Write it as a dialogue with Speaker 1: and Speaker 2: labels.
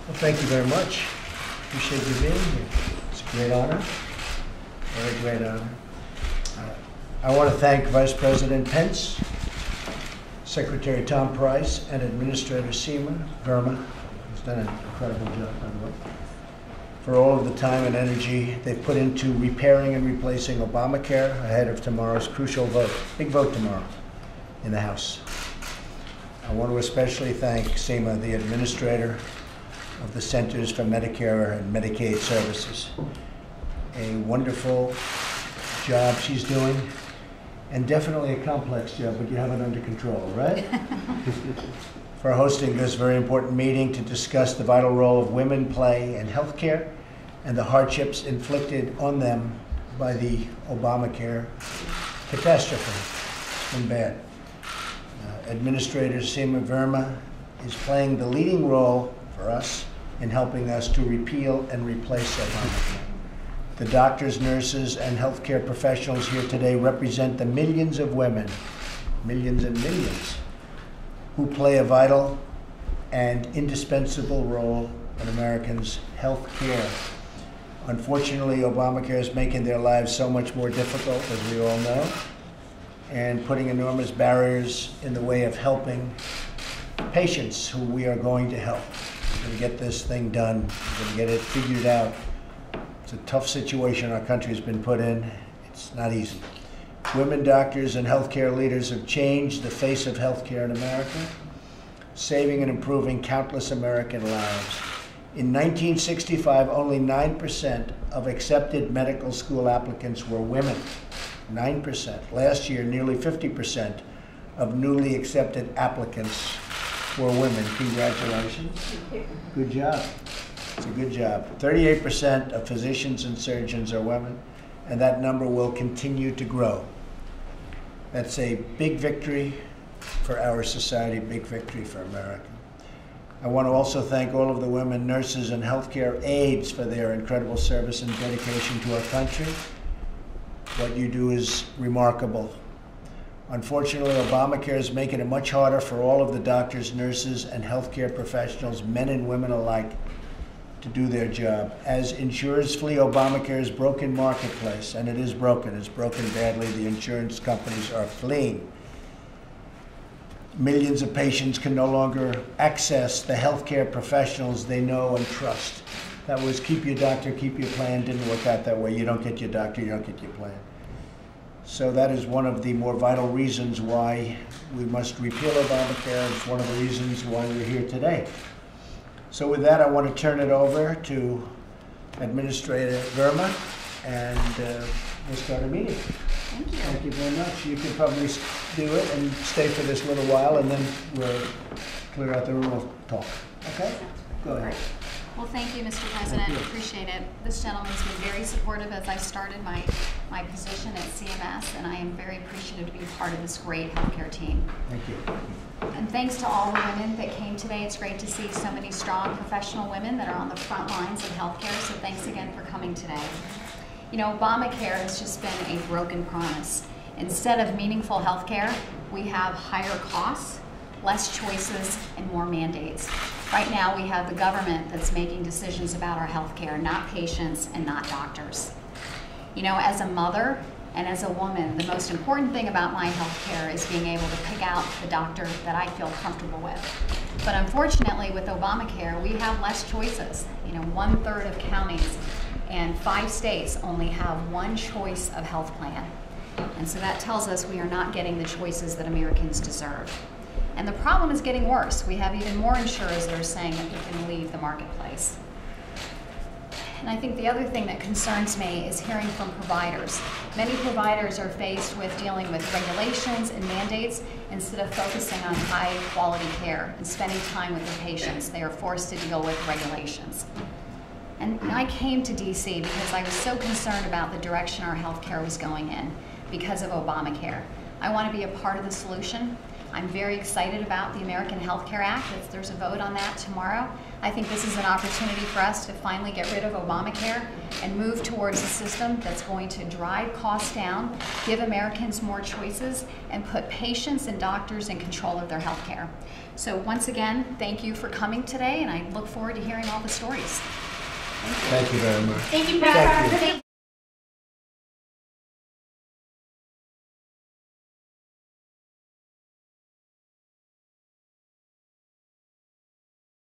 Speaker 1: Well, thank you very much. Appreciate you being here. It's a great honor, very great honor. I want to thank Vice President Pence, Secretary Tom Price, and Administrator Seema Verma, who's done an incredible job, by the way, for all of the time and energy they've put into repairing and replacing Obamacare ahead of tomorrow's crucial vote, big vote tomorrow in the House. I want to especially thank Seema, the administrator of the Centers for Medicare and Medicaid Services. A wonderful job she's doing, and definitely a complex job, but you have it under control, right? For hosting this very important meeting to discuss the vital role of women play in healthcare and the hardships inflicted on them by the Obamacare catastrophe. It's been bad. Administrator Seema Verma is playing the leading role for us in helping us to repeal and replace Obamacare. The doctors, nurses, and healthcare professionals here today represent the millions of women, millions and millions, who play a vital and indispensable role in Americans' health care. Unfortunately, Obamacare is making their lives so much more difficult, as we all know, and putting enormous barriers in the way of helping patients who we are going to help. We're going to get this thing done. We're going to get it figured out. It's a tough situation our country has been put in. It's not easy. Women doctors and healthcare leaders have changed the face of healthcare in America, saving and improving countless American lives. In 1965, only 9% of accepted medical school applicants were women. 9%. Last year, nearly 50% of newly accepted applicants were women. Congratulations. Good job. It's a good job. 38% of physicians and surgeons are women, and that number will continue to grow. That's a big victory for our society, big victory for America. I want to also thank all of the women nurses and healthcare aides for their incredible service and dedication to our country. What you do is remarkable. Unfortunately, Obamacare is making it much harder for all of the doctors, nurses, and healthcare professionals, men and women alike, to do their job. As insurers flee Obamacare's broken marketplace, and it is broken, it's broken badly, the insurance companies are fleeing. Millions of patients can no longer access the healthcare professionals they know and trust. That was keep your doctor, keep your plan. Didn't work out that way. You don't get your doctor, you don't get your plan. So that is one of the more vital reasons why we must repeal Obamacare. It's one of the reasons why we're here today. So with that, I want to turn it over to Administrator Verma, and we'll start a meeting.
Speaker 2: Thank you.
Speaker 1: Thank you very much. You can probably do it and stay for this little while, and then we'll clear out the room and talk. Okay? Go ahead.
Speaker 2: Great. Well, thank you, Mr. President. Appreciate it. This gentleman's been very supportive as I started my position at CMS, and I am very appreciative to be part of this great healthcare team.
Speaker 1: Thank you.
Speaker 2: And thanks to all the women that came today. It's great to see so many strong professional women that are on the front lines of healthcare, so thanks again for coming today. You know, Obamacare has just been a broken promise. Instead of meaningful healthcare, we have higher costs, less choices, and more mandates. Right now, we have the government that's making decisions about our healthcare, not patients and not doctors. You know, as a mother and as a woman, the most important thing about my healthcare is being able to pick out the doctor that I feel comfortable with. But unfortunately, with Obamacare, we have less choices. You know, 1/3 of counties and 5 states only have one choice of health plan. And so that tells us we are not getting the choices that Americans deserve. And the problem is getting worse. We have even more insurers that are saying that we can leave the marketplace. And I think the other thing that concerns me is hearing from providers. Many providers are faced with dealing with regulations and mandates instead of focusing on high quality care and spending time with their patients. They are forced to deal with regulations. And I came to DC because I was so concerned about the direction our healthcare was going in because of Obamacare. I want to be a part of the solution. I'm very excited about the American Health Care Act. There's a vote on that tomorrow. I think this is an opportunity for us to finally get rid of Obamacare and move towards a system that's going to drive costs down, give Americans more choices, and put patients and doctors in control of their health care. So once again, thank you for coming today, and I look forward to hearing all the stories.
Speaker 1: Thank you very much.
Speaker 3: Thank you, Pat.